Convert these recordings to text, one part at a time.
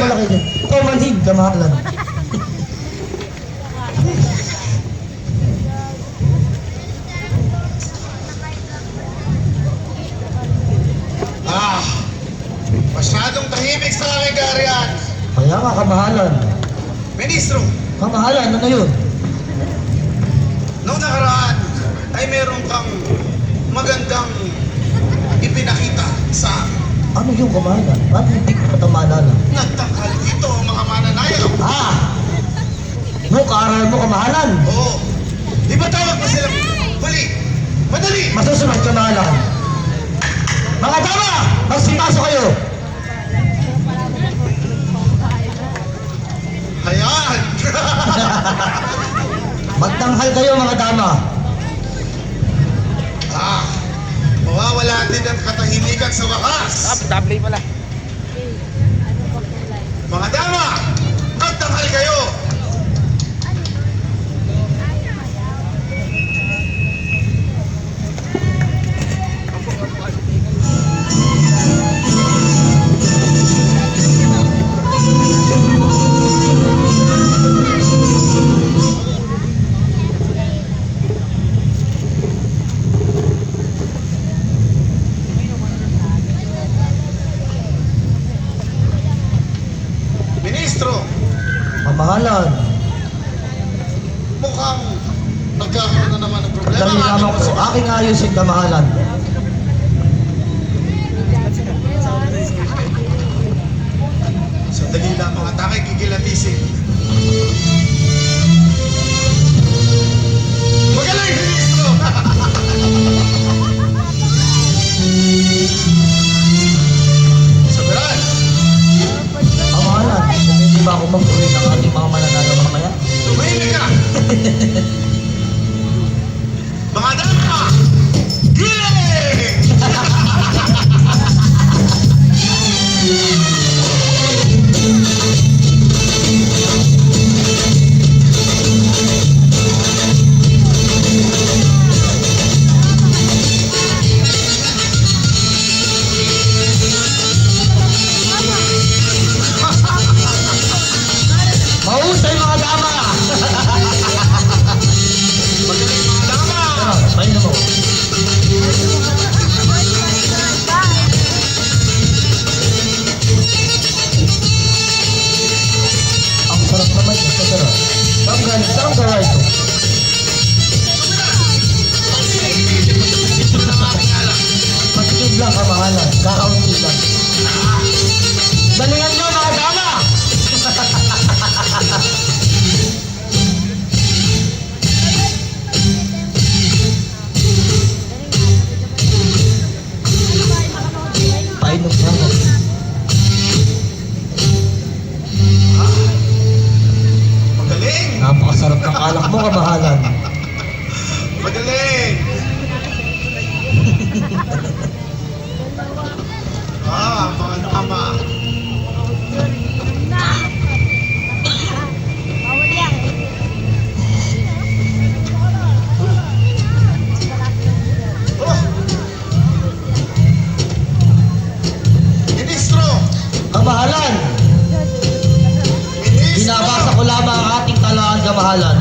malaki din. Ikaw manhid, kamahalan. Masyadong tahimik sa aking kaharian. Kaya nga, kamahalan. Ministro, Kamahalan, ano yun? noong nakaraan ay meron kang magandang ipinakita sa akin. Ano yung kamahalan? Bakit hindi ko pa ito maalala? Nagtangkal dito ang mga mananayaw. Ah! No, kaaral mo kamahalan. Oo. Di ba tawag pa sila? Huli! Madali! Masusunod kamahalan. Mga dama! Magsipaso kayo! Ayan! Magtanghal kayo mga dama. Mawawala din ang katahimikan sa wakas. Double pala. Mga dama, magtanghal kayo. Ministro, Kamahalan. mukhang nagkakaroon na naman ng problema. Dali lamang po. Aking ayusin kamahalan. Sandali lamang at aking gigilatisin. Magaling, Ministro! Soberan! Kamahalan. Hindi ba ako magpulit ng ating mga mananalo mamaya? Tumahimik ka! Mga dama! Giling! Mahusay mga dama! Magaling mga dama! Pahin mo. Ang sarap naman ito. Sarap. Saan galing? Saan gawa ito? Masikip lang kamahalan. Kakaunti lang. Galingan nyo mga dama! Painom na mo. Magaling! Napakasarap ng alak mo kamahalan. Magaling! Mga dama! Oh! Ministro! Kamahalan! Ministro! Binabasa ko lamang ang ating talaan kamahalan.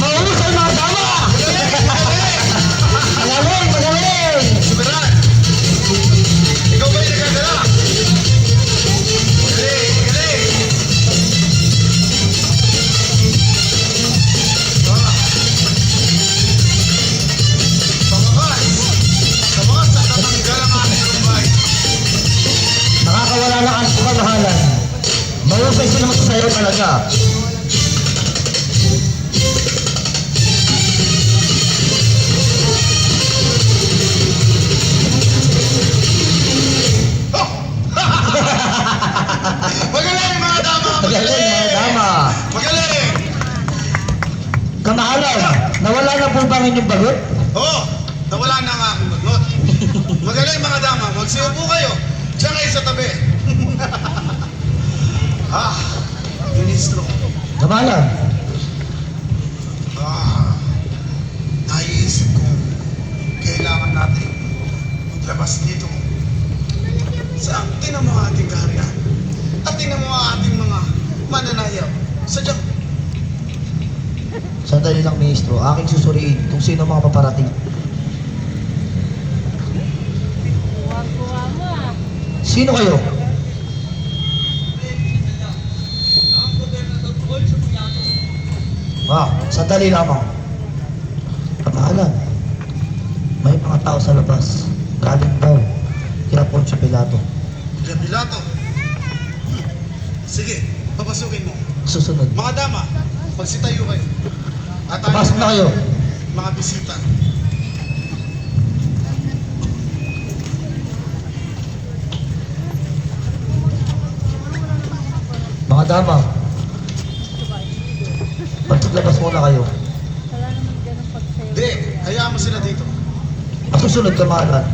Mahusay mga dama! Magaling! Magaling! Soberan! Ikaw ba'y nagkagala? Magaling! Magaling! Sa wakas, natatanggal ang aking rumbay. Nakakawala ng ang kamahalan. Mahusay sila magsasayaw talaga. Oh! Kamahalan, nawala na po ba ang inyong bagot? Oo, nawala na nga akong bagot. Magaling mga dama, magsiyo po kayo. Diyan kayo sa tabi. Ministro. Kamahalan, Naiisip ko, kailangan natin maglabas dito. Saan? Tingnan mo ang ating kaharian. At tingnan mo ang ating mga mananayaw. Sadyang, sandali lang, Ministro. Aking susuriin kung sino mga paparating. Sino kayo? Sandali lamang. Kamahalan, may mga tao sa labas. Galing daw kina Poncio Pilato. Pilato. Sige, papasukin mo. Susunod. Mga dama, magsitayo kayo. At tayo, Pasok na kayo. mga bisita. Mga dama, paglaglabas muna kayo. Wala naman ganun pagsayo. Hindi, hayaan mo sila dito. Susunod, Kamahalan.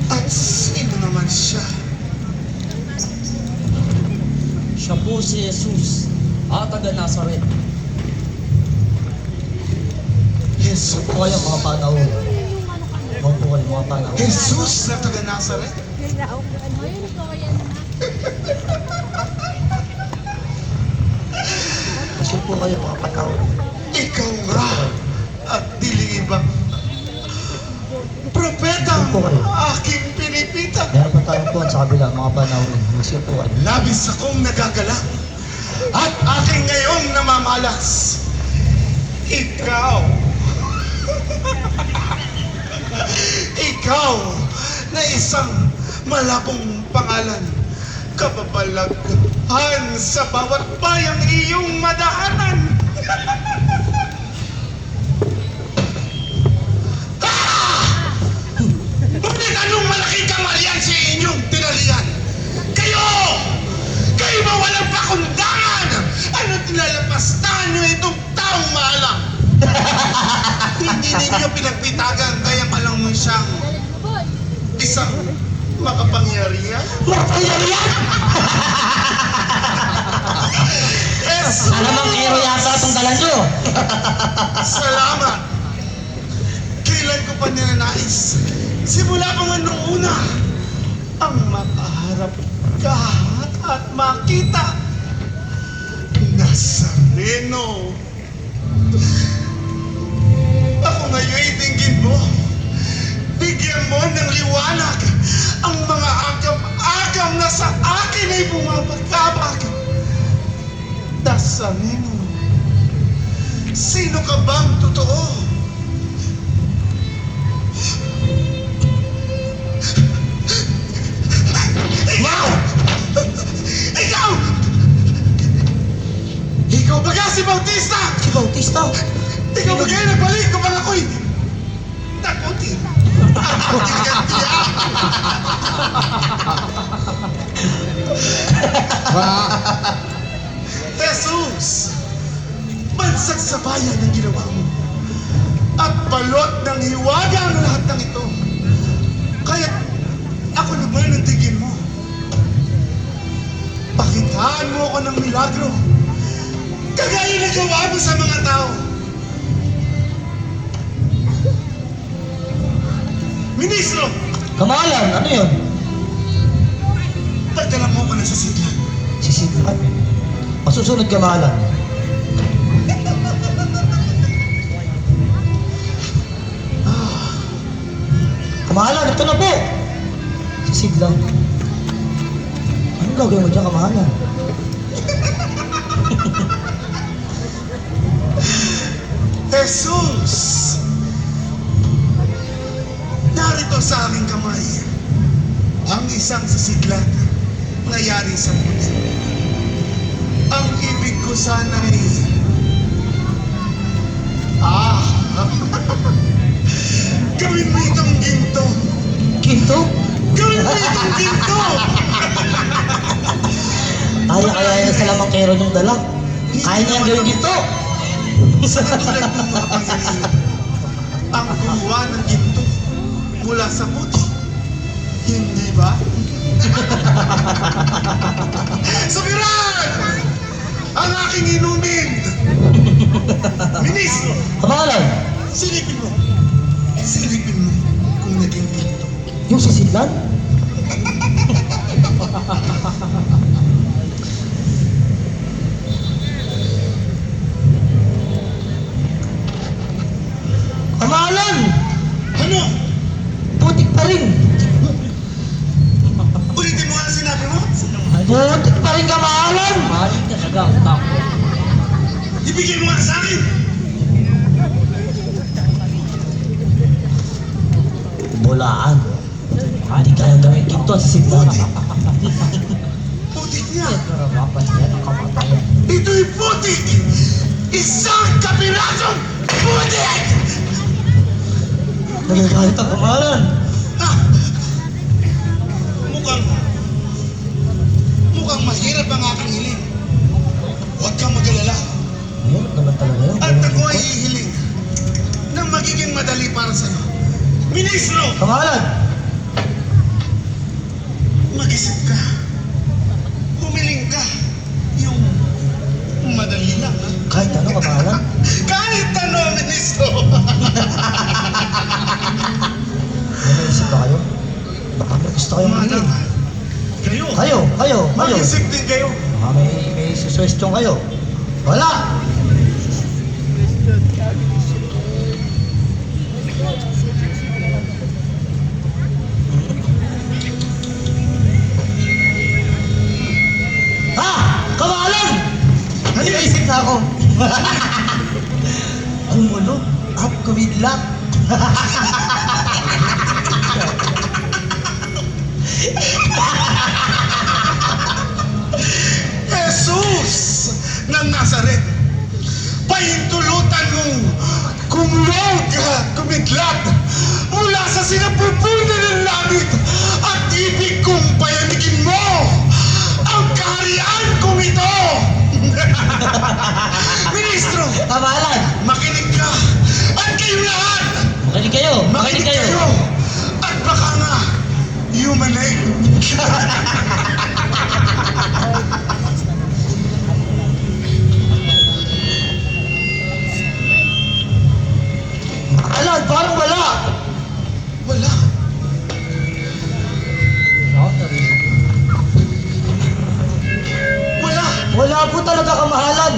At sino naman siya? Siya po si Jesus, taga Nazaret. Jesus. Huwag po kayo mga panahon. Huwag po kayo mga panahon. Jesus na taga Nazaret? Ayun, ikaw yan na. Kasi po kayo mga panahon. Ikaw nga at diliibang propeta Opo kayo. aking pinipitan. Meron pa tayong puwan sa kabila, mga panahon. Kasi po kayo. Labis akong nagagalak at aking ngayong namamalas. Ikaw. Ikaw na isang malabong pangalan. Kababalaghan sa bawat bayang iyong madaanan. Ngunit anong malaking kamalian sa inyong tinalian? Kayo! Kayo ba walang pakundangan? Ano tinalapastahan nyo itong taong maalam? Hindi ninyo pinagpitagan kaya malang mo siyang isang makapangyarihan? Makapangyarihan! Yes! Alamang kero yata itong dala nyo. Salamat! Kailan ko pa ninanais? Simula pa man nung una, ang makaharap ka at makita. Nazareno! Ako ngayon itinggin mo. Bigyan mo ng liwanag ang mga agam-agam na sa akin ay bumabagabag. Nazareno, sino ka bang totoo? Ikaw! Ikaw! Ikaw ba nga si Bautista? Si Bautista. Ikaw ba kayo nagbalik kapag ako'y nakuti? Jesus! Bansag sa bayan ang ginawa mo. At balot ng hiwaga ang lahat ng ito. Kaya ako naman ang tigin mo. Pakitaan mo ako ng milagro. Kagaya na gawa mo sa mga tao. Ministro, Kamahalan, ano yun? pagdala mo ko na sa sidlan. Sisipan. Masusunod, Kamahalan. Kamahalan, ito na po. Sisidlan. Anong gagawin mo dyan, Kamahalan? Jesus! Narito sa aming kamay ang isang sasidlan na yari sa puso. Ang ibig ko sana ay Gawin mo itong ginto! Ginto? Gawin mo itong ginto! Kaya yan sa lamang kero niyong dala. Kaya niya gawin ginto. Sa katulad ng mga pangyayari, ang gumawa ng ginto mula sa puti. Hindi ba? Sumiran! Ang aking inumin! Ministro! Kamahalan, Silipin mo! Silipin mo kung naging ginto. yung sisidlan? Kamahalan, Ano? putik pa rin. Ulitin mo ang sinabi mo? Putik pa rin, kamahalan. Maling talaga ang tako. Ibigay mo nga sa akin! Bulaan. Hindi kaya gawin ginto sa sisidlan. Putik niya! Narapapan yan ang kamatayan. Ito'y putik! Isang kapirasong putik! Nagagalit ang kamahalan. Ah! Mukhang mahirap ang aking hiling. Huwag kang mag-alala. Ayun, naman talaga yun. At ako ay hihiling na magiging madali para sa'yo. Ministro! Kamahalan, Mag-isip ka. Humiling ka. Yung madali lang. Ha? kahit ano, kamahalan. Kahit ano, Ministro! May naisip ba kayo? Baka may gusto kayong Madam, magiging. kayo, Kayo. mag-isip din kayo. Baka may suswestyon kayo. Wala! Kamahalan! May naisip na ako. Gumulo at kumidlat. Jesus ng Nazaret, pahintulutan mong kumulog at kumidlat mula sa sinapupunan ng langit at ibig kong payanigin mo ang kaharian kong ito. Ministro, Kamahalan! makinig ka at kayong lahat, Makinig kayo! Makinig kayo! at baka nga human egg. Kamahalan, parang wala! Wala. Ako narinig. Wala. Wala po talaga, kamahalan!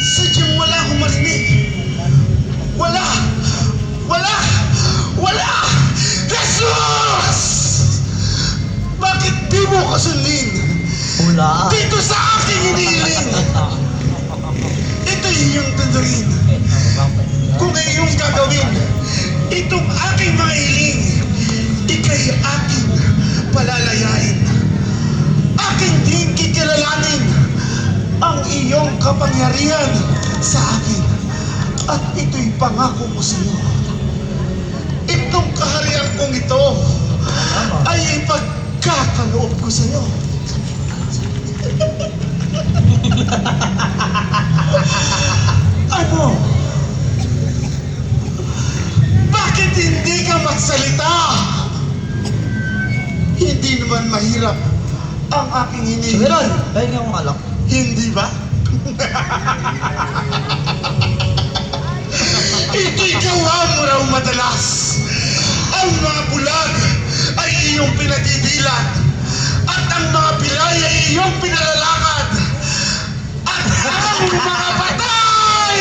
Sadyang wala akong marinig. Wala! Wala! Wala! Jesus! Bakit di mo ko sundin? Wala! Dito sa aking iniling! Ito iyong tundurin. Narapapan yan. Kung iyong gagawin, itong aking mga hiling, ikay aking palalayain. Aking din kikilalanin ang iyong kapangyarihan sa akin. At ito'y pangako ko sa iyo. Itong kaharian kong ito ay ipagkakaloob ko sa iyo. Ano? Bakit hindi ka magsalita? Hindi naman mahirap ang aking hinihingi. Sumiran! Dahil nga akong alak. Hindi ba? Ito'y gawa mo raw madalas. Ang mga bulag ay iyong pinadidilat. At ang mga pilay ay iyong pinalalakad. At ang mga patay!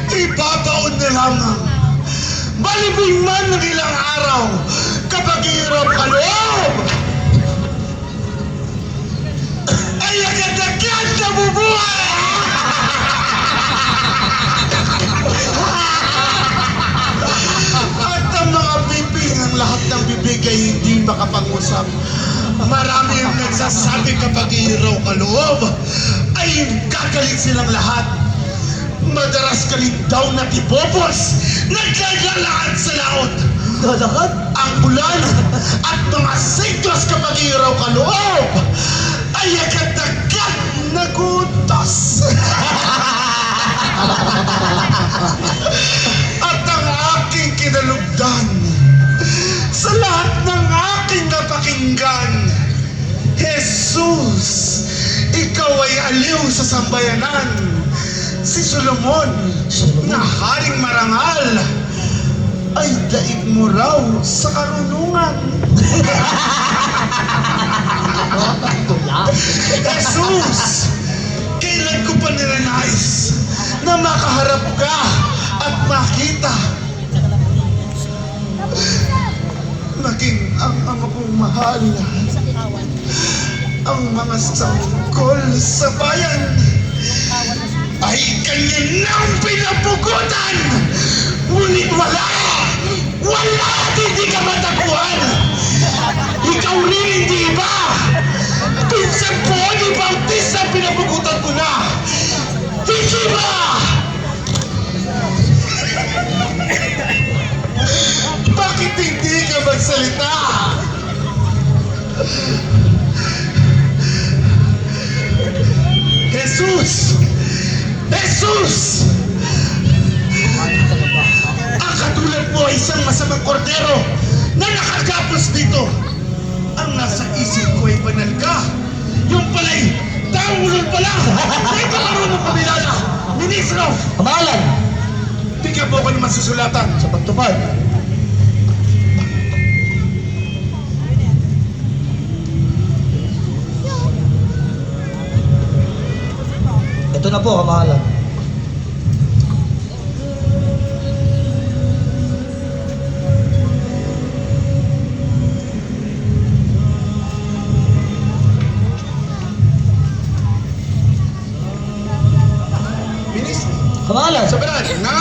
Ibabaon na lamang. Balibing man ng ilang araw kapag hirap ka loob. Ay agad-agad na bubuhay! At ang mga bibig ng lahat ng bibig ay hindi makapag-usap. Marami ang nagsasabi kapag ihiraw ka loob. loob ay gagalit silang lahat. Madaras ka rin daw na tibobos naglalaan sa laot. Lalakad? Ang ulan at mga siglos kapag iraw ka loob ay agad-agad nagutos. At ang aking kinalugdan sa lahat ng aking napakinggan, Jesus, ikaw ay aliw sa sambayanan. Si Solomon, na haring marangal, ay daig mo raw sa karunungan. Jesus, kailan ko pa nirenais na makaharap ka at makita maging ang ama kong mahal, ang mga sanggol sa bayan ay kanya nang pinapugutan. Ngunit wala at hindi ka matakuhan. Ikaw rin hindi ba? Pinsan po ni Bautista pinapugutan ko na. Hindi ba? Bakit hindi ka magsalita? Jesus! Jesus! Ang katulad mo ay isang masamang kordero na nakagapos dito. Ang nasa isip ko ay banal ka. Yung pala'y taulol pa lang. Hindi ka marunong kumilala. Ministro! Kamahalan! Bigyan mo ko ng masusulatan. Sa pagtupad. Ito na po, kamahalan. Ministro! Kamahalan! Soberano! Na!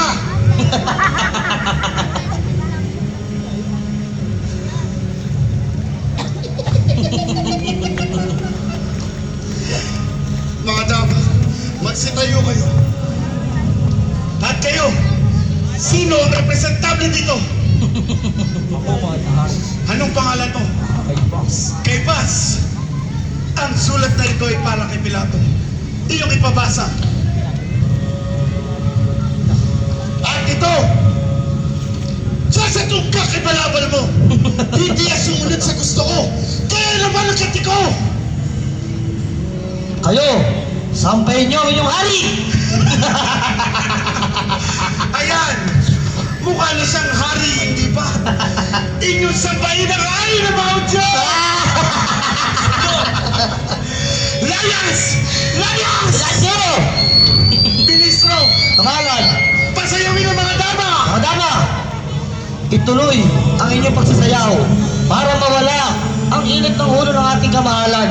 Mga dama, magsitayo kayo. At kayo, sino ang representable dito? Ako mga taas. Anong pangalan mo? Kay Boss. Kay Paz. Ang sulat na ito ay para kay Pilato. Iyong ipabasa. At ito, sasatung ka kay balabal mo. Hindi yan sumunod sa gusto ko. Kaya naman ang kati ko. Kayo, sampayin niyo ang inyong hari! Ayan, mukha na siyang hari, hindi ba? Inyong sabayin ang hari na mga Diyos! Layas! Layas! Sino? Ministro, Kamahalan! pasayawin ang mga dama! Mga dama! Ituloy ang inyong pagsasayaw para mawala ang init ng ulo ng ating kamahalan.